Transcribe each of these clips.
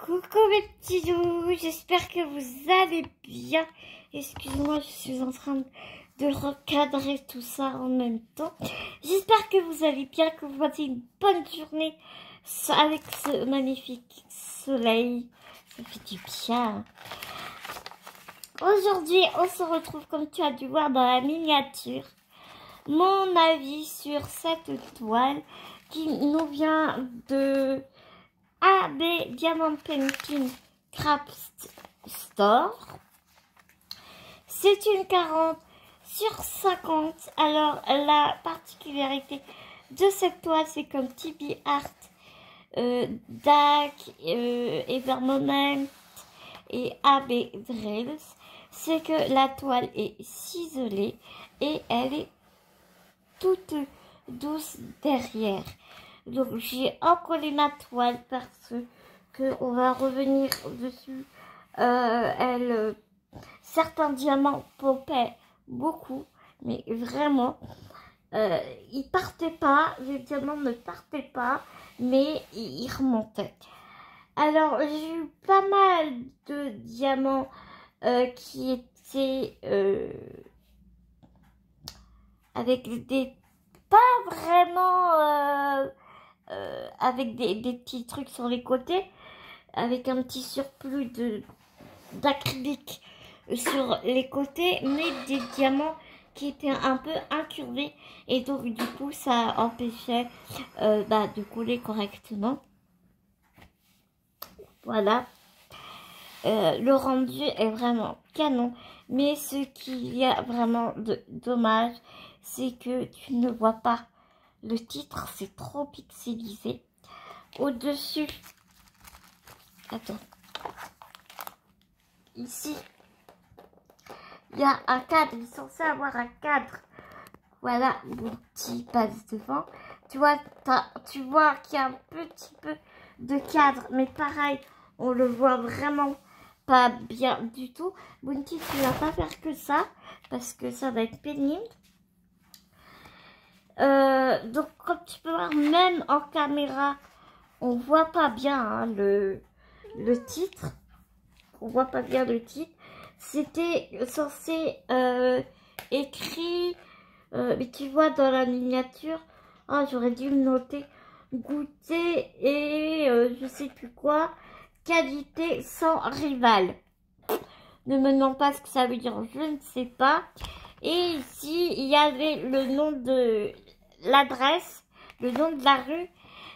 Coucou mes petits doux, j'espère que vous allez bien. Excuse-moi, je suis en train de recadrer tout ça en même temps. J'espère que vous allez bien, que vous passez une bonne journée avec ce magnifique soleil. Ça fait du bien. Aujourd'hui, on se retrouve, comme tu as dû voir dans la miniature, mon avis sur cette toile qui nous vient de AB Diamond Painting Craft Store. C'est une 40 sur 50. Alors la particularité de cette toile, c'est comme TB Art, DAC, Evermoment et AB Drills, c'est que la toile est ciselée et elle est toute douce derrière. Donc j'ai encollé ma toile parce que on va revenir dessus. Certains diamants pompaient beaucoup, mais vraiment ils partaient pas, les diamants ne partaient pas, mais ils remontaient. Alors j'ai eu pas mal de diamants qui étaient avec des pas vraiment avec des petits trucs sur les côtés, avec un petit surplus d'acrylique sur les côtés, mais des diamants qui étaient un peu incurvés, et donc du coup ça empêchait de coller correctement. Voilà. Le rendu est vraiment canon, mais ce qu'il y a vraiment de dommage, c'est que tu ne vois pas le titre, c'est trop pixelisé. Au-dessus, attends, ici, il y a un cadre, il est censé avoir un cadre. Voilà, mon petit passe devant. Tu vois qu'il y a un petit peu de cadre, mais pareil, on le voit vraiment pas bien du tout. Bounty, tu vas pas faire que ça, parce que ça va être pénible. Donc comme tu peux voir, même en caméra, on voit pas bien hein, le titre. On voit pas bien le titre. C'était censé écrit, mais tu vois dans la miniature, j'aurais dû le noter, goûter et je sais plus quoi, qualité sans rival. Ne me demande pas ce que ça veut dire, je ne sais pas. Et ici, il y avait le nom de l'adresse, le nom de la rue.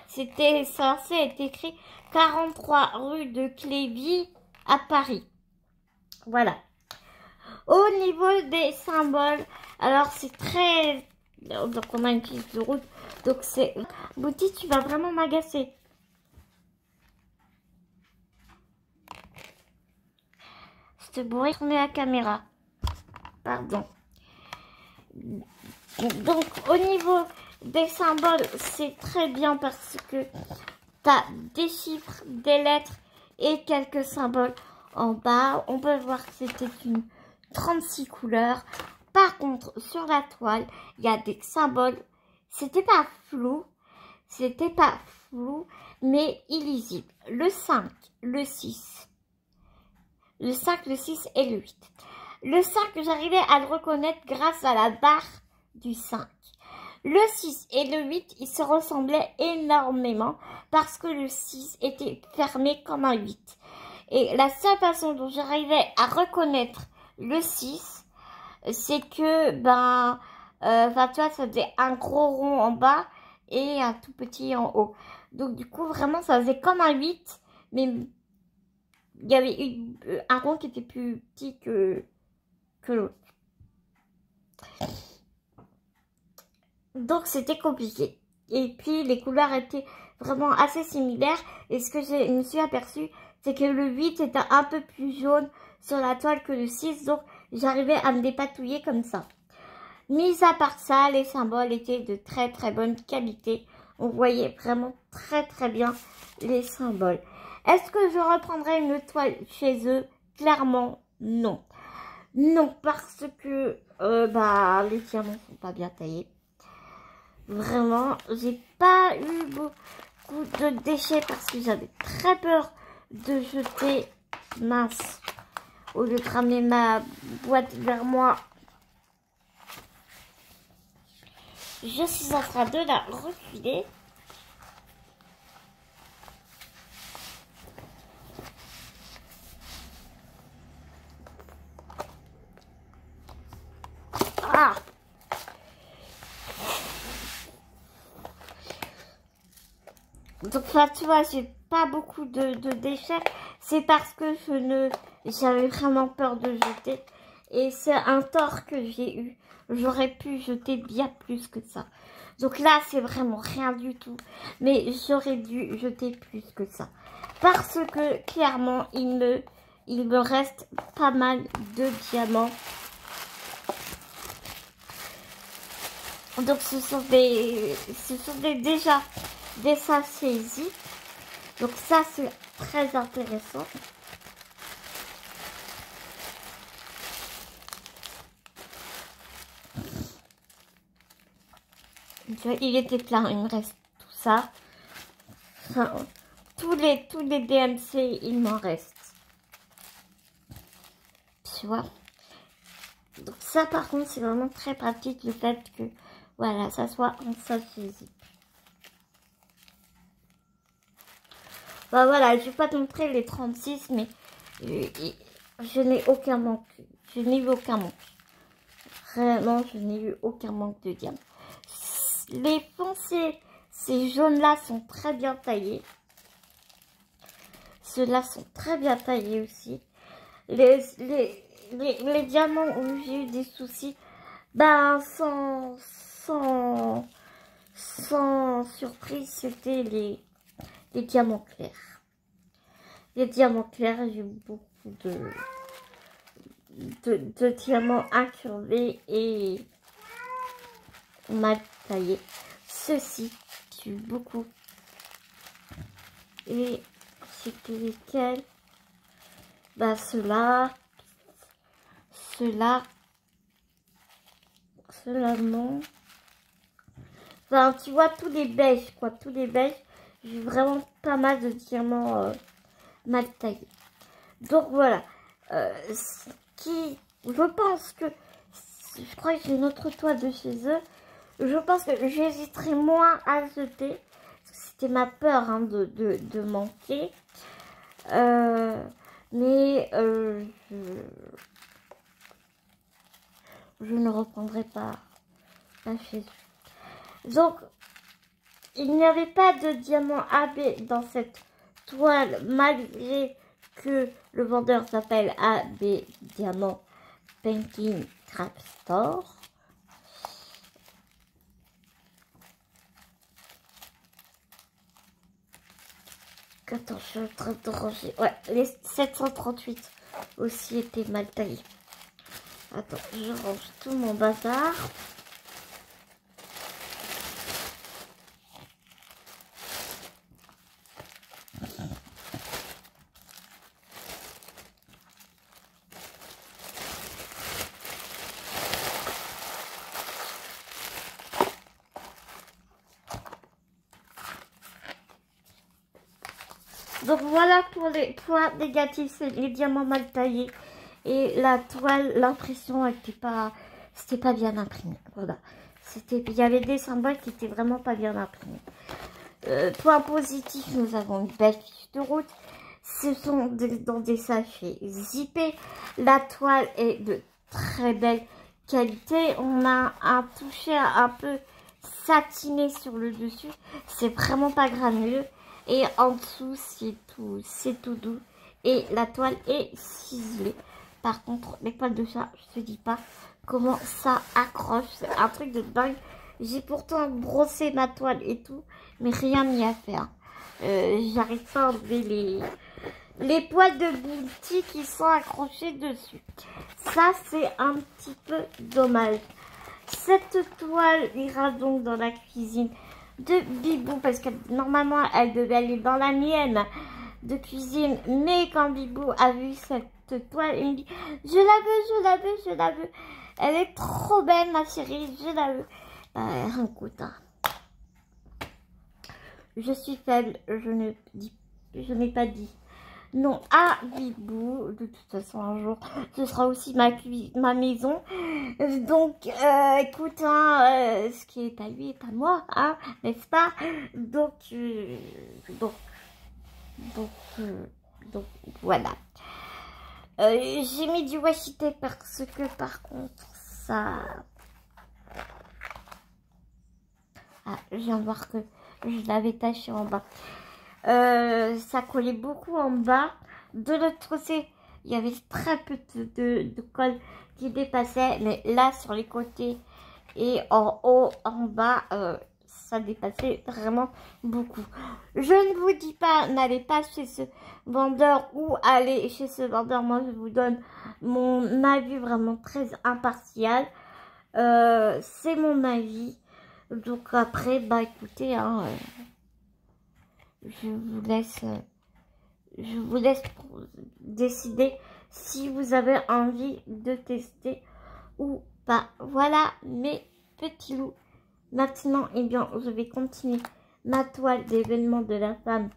C'était censé être écrit 43 rue de Clévy à Paris. Voilà. Au niveau des symboles, alors c'est très... Donc on a une piste de route. Donc c'est... Bouti, tu vas vraiment m'agacer. Je te bourrais tourner la caméra. Pardon. Donc au niveau des symboles, c'est très bien parce que tu as des chiffres, des lettres et quelques symboles en bas. On peut voir que c'était une 36 couleurs. Par contre, sur la toile, il y a des symboles. C'était pas flou, mais illisible. Le 5, le 6. Le 5, le 6 et le 8. Le 5, j'arrivais à le reconnaître grâce à la barre du 5. Le 6 et le 8, ils se ressemblaient énormément parce que le 6 était fermé comme un 8. Et la seule façon dont j'arrivais à reconnaître le 6, c'est que, tu vois, ça faisait un gros rond en bas et un tout petit en haut. Donc, du coup, vraiment, ça faisait comme un 8, mais il y avait un rond qui était plus petit que l'autre. Donc c'était compliqué. Et puis les couleurs étaient vraiment assez similaires. Et ce que je me suis aperçue, c'est que le 8 était un peu plus jaune sur la toile que le 6. Donc j'arrivais à me dépatouiller comme ça. Mis à part ça, les symboles étaient de très très bonne qualité. On voyait vraiment très très bien les symboles. Est-ce que je reprendrai une toile chez eux? Clairement non. Non, parce que les diamants sont pas bien taillés. Vraiment, j'ai pas eu beaucoup de déchets parce que j'avais très peur de jeter, mince, au lieu de ramener ma boîte vers moi, je suis en train de la refiler. Ah! Donc là, tu vois, j'ai pas beaucoup de déchets. C'est parce que j'avais vraiment peur de jeter. Et c'est un tort que j'ai eu. J'aurais pu jeter bien plus que ça. Donc là, c'est vraiment rien du tout. Mais j'aurais dû jeter plus que ça. Parce que, clairement, il me reste pas mal de diamants. Donc ce sont déjà des sachets zip. Donc ça, c'est très intéressant. Il était plein, il me reste tout ça. Enfin, tous les DMC, il m'en reste. Tu vois. Donc ça, par contre, c'est vraiment très pratique, le fait que, voilà, ça soit en sachet zip. Bah voilà, je vais pas te montrer les 36, mais je n'ai aucun manque. Je n'ai eu aucun manque. Vraiment, je n'ai eu aucun manque de diamants. Les foncés, ces jaunes-là sont très bien taillés. Ceux-là sont très bien taillés aussi. Les diamants où j'ai eu des soucis, ben sans surprise, c'était les diamants clairs. Les diamants clairs, j'ai eu beaucoup de diamants incurvés et mal taillés. Ceux-ci, j'ai eu beaucoup. Et c'était lesquels? Bah ceux-là, ceux-là non. Enfin, tu vois, tous les beiges, quoi, tous les beiges. J'ai vraiment pas mal de diamants mal taillés. Donc voilà. Je pense que, je crois que j'ai une autre toile de chez eux. Je pense que j'hésiterai moins à jeter. Parce que c'était ma peur hein, de manquer. Mais je ne reprendrai pas chez eux. Donc, il n'y avait pas de diamant AB dans cette toile, malgré que le vendeur s'appelle AB Diamant Painting Craft Store. Attends, je suis en train de ranger. Ouais, les 738 aussi étaient mal taillés. Attends, je range tout mon bazar. Donc voilà pour les points négatifs, c'est les diamants mal taillés et la toile, l'impression c'était pas bien imprimé. Voilà, il y avait des symboles qui étaient vraiment pas bien imprimés. Point positif, nous avons une belle fiche de route. Ce sont dans des sachets zippés. La toile est de très belle qualité. On a un toucher un peu satiné sur le dessus. C'est vraiment pas granuleux. Et en dessous, c'est tout doux. Et la toile est ciselée. Par contre, les poils de chat, je te dis pas comment ça accroche. C'est un truc de dingue. J'ai pourtant brossé ma toile et tout, mais rien n'y a faire. J'arrive pas à enlever les poils de Bounty qui sont accrochés dessus. Ça, c'est un petit peu dommage. Cette toile ira donc dans la cuisine de Bibou, parce que normalement elle devait aller dans la mienne de cuisine, mais quand Bibou a vu cette toile, il me dit je la veux, je la veux, je la veux, elle est trop belle ma chérie, je la veux. Écoute, hein. Je suis faible, je n'ai pas dit non à Bibou. De toute façon, un jour, ce sera aussi ma maison. Donc, écoute, hein, ce qui est à lui est à moi, hein, n'est-ce pas? Donc, donc, voilà. J'ai mis du washi tape parce que, par contre, ça... Ah, je viens de voir que je l'avais taché en bas. Ça collait beaucoup en bas. De l'autre côté, il y avait très peu de colle qui dépassait. Mais là, sur les côtés et en haut, en bas, ça dépassait vraiment beaucoup. Je ne vous dis pas, n'allez pas chez ce vendeur ou allez chez ce vendeur. Moi, je vous donne mon avis vraiment très impartial. C'est mon avis. Donc après, bah écoutez, hein, je vous laisse décider si vous avez envie de tester ou pas. Voilà mes petits loups. Maintenant, eh bien, je vais continuer ma toile d'événement de la femme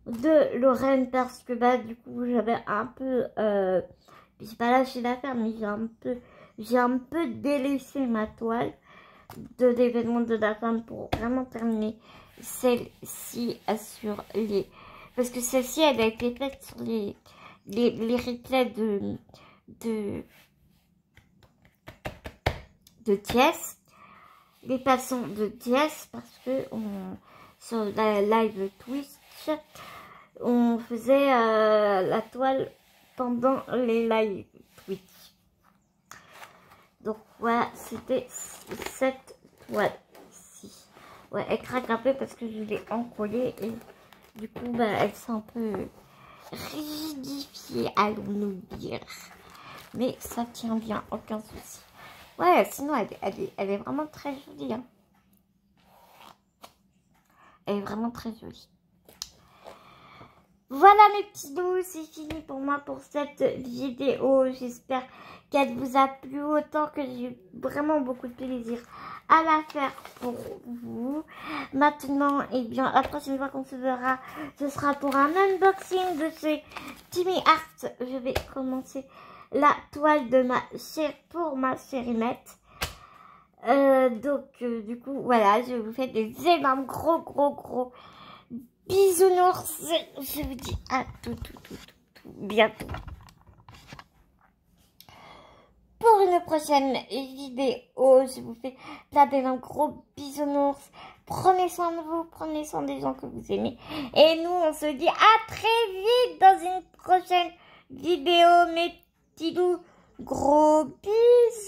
de Lorraine parce que bah du coup j'avais un peu, j'ai pas lâché l'affaire, mais j'ai un peu délaissé ma toile de l'événement de la femme pour vraiment terminer celle-ci sur les... Parce que celle-ci, elle a été faite sur les replays de Thiès. Les passants de Thiès, parce que sur la live Twitch, on faisait la toile pendant les live Twitch. Donc voilà, c'était cette toile-ci. Ouais, elle craque un peu parce que je l'ai encollée et du coup, bah, elle s'est un peu rigidifiée, allons-nous dire. Mais ça tient bien, aucun souci. Ouais, sinon, elle est vraiment très jolie. Hein. Elle est vraiment très jolie. Voilà mes petits loups, c'est fini pour moi pour cette vidéo. J'espère qu'elle vous a plu autant que j'ai eu vraiment beaucoup de plaisir à la faire pour vous. Maintenant, eh bien, la prochaine fois qu'on se verra, ce sera pour un unboxing de chez Timmy Art. Je vais commencer la toile de pour ma chérinette. Du coup, voilà, je vous fais des énormes gros bisounours. Je vous dis à tout bientôt pour une prochaine vidéo. Je vous fais plein d'énormes gros bisounours. Prenez soin de vous, prenez soin des gens que vous aimez. Et nous, on se dit à très vite dans une prochaine vidéo, mes petits loups. Gros bisous.